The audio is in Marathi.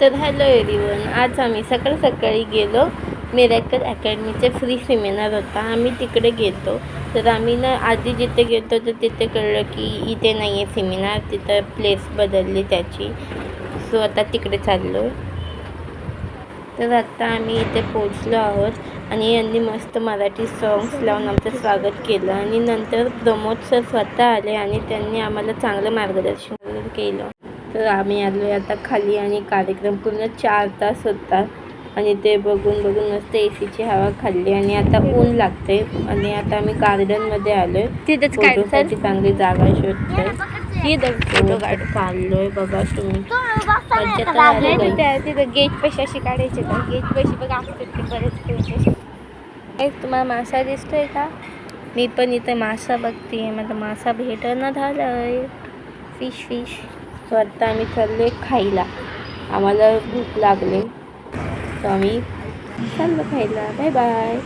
तर हॅलो एव्हरीवन, आज आम्ही सकाळी सकाळी गेलो. मिरॅकल अकॅडमीचे फ्री सेमिनार होता, आम्ही तिकडे गेलो. तर आम्ही ना आधी जिथे गेलो तर तिथे कळलं की इथे नाही आहे सेमिनार, तिथं प्लेस बदलली त्याची. सो आता तिकडे चाललो. तर आत्ता आम्ही इथे पोचलो आहोत आणि यांनी मस्त मराठी सॉंग्स लावून आमचं स्वागत केलं. आणि नंतर प्रमोद सर स्वतः आले आणि त्यांनी आम्हाला चांगलं मार्गदर्शन केलं. तर आम्ही आलो आता खाली आणि कार्यक्रम पूर्ण 4 तास होता आणि ते बघून मस्त एसीची हवा खाल्ली. आणि आता ऊन लागते आणि आता आम्ही गार्डनमध्ये आलोय. तिथेच फोटोसाठी चांगली जागा शोधतोय. फोटो काढलोय बघा तुम्ही. तिथं गेट पैसे अशी काढायचे का? गेट पैसे बघा असतात ते बरेच. तुम्हाला मासा दिसतोय का? मी पण इथे मासा बघते, मला मासा भेटणं झालंय. फिश. सो आता आम्ही चाललोय खायला. आम्हाला भूक लागली तर आम्ही चाललो खायला. Bye bye.